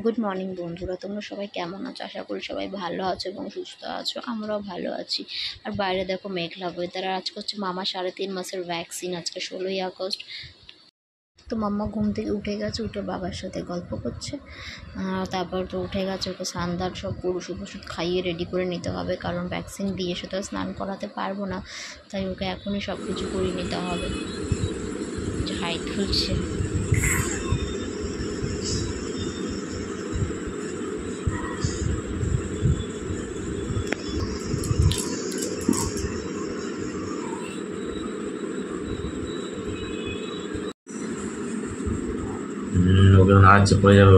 Good morning বন্ধুরা, তোমরা সবাই কেমন আছো? আশা করি সবাই ভালো আছো এবং সুস্থ আছো। আমরাও ভালো আছি। আর বাইরে দেখো মেঘলা ওয়েদার। আর আজকে হচ্ছে মামা 3.5 মাসের ভ্যাকসিন, আজকে 16ই আগস্ট। তো মাম্মা ঘুম থেকে উঠে গেছে, উঠে বাবার সাথে গল্প করছে। তারপর তো উঠে গেছে, ওকে স্নান সব ওষুধ খাইয়ে রেডি করে নিতে হবে, কারণ ভ্যাকসিন দিয়ে সে তো স্নান করাতে পারবো না, তাই ওকে এখনই সব কিছু করিয়ে নিতে হবে। হাই তুলছে। ওকে হাত পড়ে যাবে।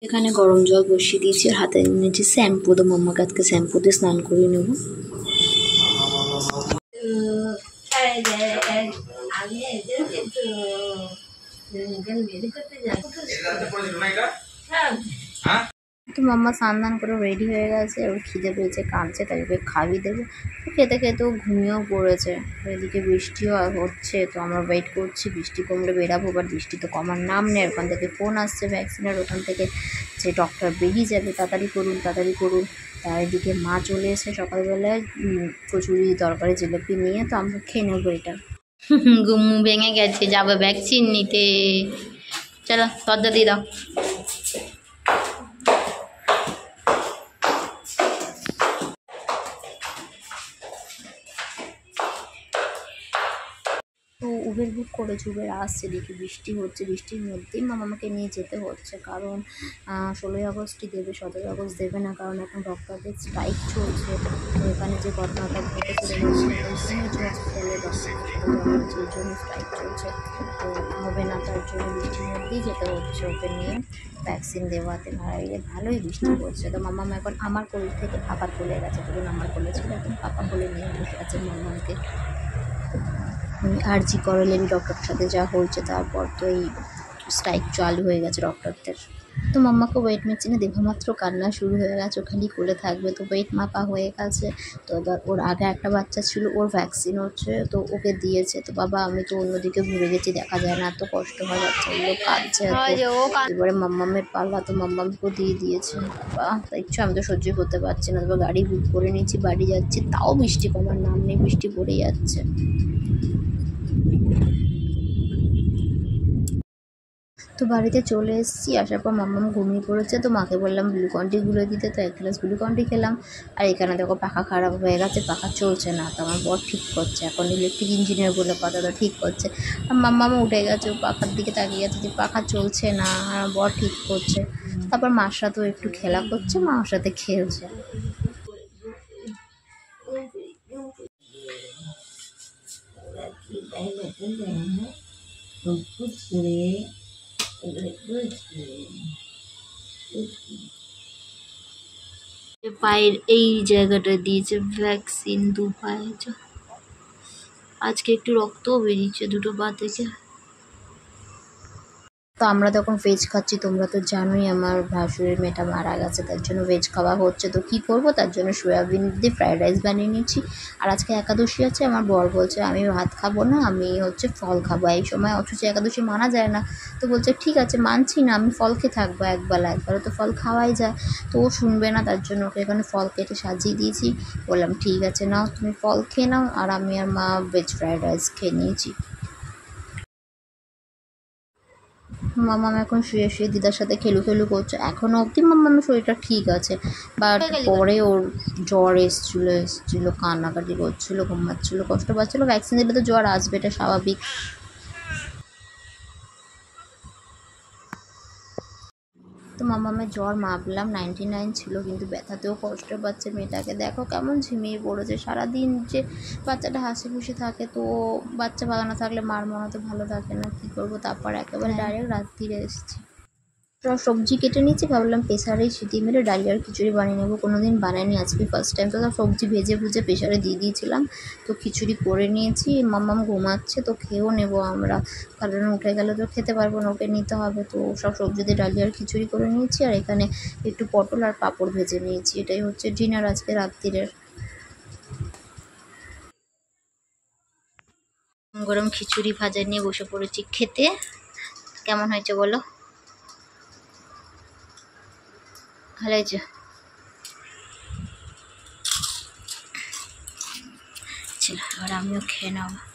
এখানে গরম জল বসিয়ে দিয়েছি, আর হাতে নিয়েছি শ্যাম্পু। তো মাম্মাকে আজকে শ্যাম্পু দিয়ে স্নান করিয়ে নেবো। তো মাম্মা স্নান করে রেডি হয়ে গেছে, ওর খিদে পেয়েছে, কাঁদছে, তাই ওকে খাইয়ে দেবো। তো খেতে খেতে ও ঘুমিয়েও পড়েছে। এদিকে বৃষ্টিও হচ্ছে, তো আমরা ওয়েট করছি বৃষ্টি কমলে বেরাবো। এবার বৃষ্টি তো কমার নাম নেই। ওখান থেকে ফোন আসছে ভ্যাকসিনের ওখান থেকে, যে ডক্টর বেরিয়ে যাবে, তাড়াতাড়ি করুন তাড়াতাড়ি করুন। তার এদিকে মা চলে এসে সকালবেলায় কচুরি তরকারি জিলিপি নিয়ে, তো আমরা খেয়ে নেবো এটা। ঘুম ভেঙে গেছে, যাবে ভ্যাকসিন নিতে। চলো দরজা দিয়ে দাও। তো উবের বুক করেছি, উবের আসছে, দেখি বৃষ্টি হচ্ছে। বৃষ্টির মধ্যেই মামাকে নিয়ে যেতে হচ্ছে, কারণ 16ই আগস্টই দেবে, 17ই আগস্ট দেবে না, কারণ এখন ডক্টরদের স্ট্রাইক চলছে। তো এখানে যে ঘটনাটা ঘটেছিল হসপিটালে ডক্টর যে জন্য স্ট্রাইক চলছে, তো হবে না, তার জন্য বৃষ্টির মধ্যেই যেতে হচ্ছে ওকে নিয়ে ভ্যাকসিন দেওয়াতে। ভাইরে ভালোই বৃষ্টি পড়ছে। তো মামা এখন আমার কোল থেকে পাপার কোলে গেছে, তখন আমার কোলে ছিল, এখন পাপা কোলে নিয়ে বসে আছে মামাকে। আরজি করলেন ডক্টরের সাথে যা হয়েছে, তারপর তো এই স্ট্রাইক চালু হয়ে গেছে ডক্টরদের। তো মাম্মাকে ওয়েট মেশিনে দেখা মাত্র কান্না শুরু হয়ে গেছে, ওখানে কোলে থাকবে। তো ওয়েট মাপা হয়ে গেছে। তো এবার ওর আগে একটা বাচ্চা ছিল, ওর ভ্যাকসিন হচ্ছে, তো ওকে দিয়েছে। তো বাবা আমি তো অন্যদিকে ঘুরে গেছি, দেখা যায় না, এত কষ্ট হয়, বাচ্চাগুলো কাঁদছে। এবারে মাম্মামের পাল্লা, তো মাম্মামকেও দিয়ে দিয়েছে। বাবা ইচ্ছা, আমি তো সহ্য করতে পারছি না। তারপর গাড়ি বুক করে নিয়েছি, বাড়ি যাচ্ছি, তাও বৃষ্টি কমার নাম নেই, বৃষ্টি পড়ে যাচ্ছে। তো বাড়িতে চলে এসেছি, আসার পর মাম্মাম ঘুমিয়ে পড়েছে। তো মাকে বললাম গ্লুকন্ডি গুলে দিতে, তো 1 গ্লাস গ্লুকন্ডি খেলাম। আর এখানে দেখো পাখা খারাপ হয়ে গেছে, পাখা চলছে না, তো আমার বর ঠিক করছে, এখন ইলেকট্রিক ইঞ্জিনিয়ার বলে কথা, তো ঠিক করছে। আর মাম্মামও উঠে গেছে, ও পাখার দিকে তাকিয়ে আছে যে পাখা চলছে না, আর বর ঠিক করছে। তারপর মার সাথেও একটু খেলা করছে, মার সাথে খেলছে। পায়ের এই জায়গাটা দিয়েছে ভ্যাকসিন, 2 পায়ে। আজকে একটু রক্তও বেরিয়েছে 2টো পা থেকে। তো আমরা তখন ভেজ খাচ্ছি, তোমরা তো জানোই আমার ভাসুরের মেয়েটা মারা গেছে, তার জন্য ভেজ খাওয়া হচ্ছে। তো কী করবো, তার জন্য সয়াবিন দিয়ে ফ্রাইড রাইস বানিয়ে নিচ্ছি। আর আজকে একাদশী আছে, আমার বর বলছে আমি ভাত খাবো না, আমি ফল খাবো। এই সময় অথচ একাদশী মানা যায় না। তো বলছে ঠিক আছে মানছি না, আমি ফল খেয়ে থাকবো, একবারে তো ফল খাওয়াই যায়। তো ও শুনবে না, তার জন্য ওকে এখানে ফল কেটে সাজিয়ে দিয়েছি। বললাম ঠিক আছে নাও, তুমি ফল খেয়ে নাও, আর আমি আর মা ভেজ ফ্রাইড রাইস খেয়ে নিয়েছি। মাম্মাম এখন শুয়ে দিদার সাথে খেলু করছে। এখনও অবধি মাম্মামের শরীরটা ঠিক আছে, বাট পরে ওর জ্বর এসেছিলো, কান্নাকাটি করছিলো, ঘুমাচ্ছিলো, কষ্ট পাচ্ছিলো। ভ্যাকসিন দিলে তো জ্বর আসবে, এটা স্বাভাবিক। তো মাম্মামের জ্বর মাপলাম 99 ছিল, কিন্তু ব্যথাতেও কষ্ট পাচ্ছে। মেয়েটাকে দেখো কেমন ঝিমিয়ে পড়েছে। সারাদিন যে বাচ্চাটা হাসি খুশি থাকে, তো বাচ্চা ভালো না থাকলে মার মনে তো ভালো থাকে না, কী করবো। তারপর একেবারে ডাইরেক্ট রাত্রিরে এসেছি। সব সবজি কেটে নিয়েছি, ভাবলাম প্রেসারেই সিটি মেরে ডালিয়ার খিচুড়ি বানিয়ে নেবো, কোনো দিন বানাইনি, আজকে ফার্স্ট টাইম। তো সব সবজি ভেজে ভুজে প্রেসারে দিয়ে দিয়েছিলাম, তো খিচুড়ি করে নিয়েছি। মাম্মাম ঘুমাচ্ছে, তো খেয়েও নেবো আমরা, কারণ উঠে গেলে তো খেতে পারবো না, ওকে নিতে হবে। তো সব সবজি দিয়ে ডালিয়ার খিচুড়ি করে নিয়েছি, আর এখানে একটু পটল আর পাঁপড় ভেজে নিয়েছি। এটাই হচ্ছে ডিনার আজকে রাত্রিরের। গরম খিচুড়ি ভাজা নিয়ে বসে পড়েছি খেতে। কেমন হয়েছে বলো? ভালো হয়েছে। চলো এবার আমিও খেয়ে নেবো।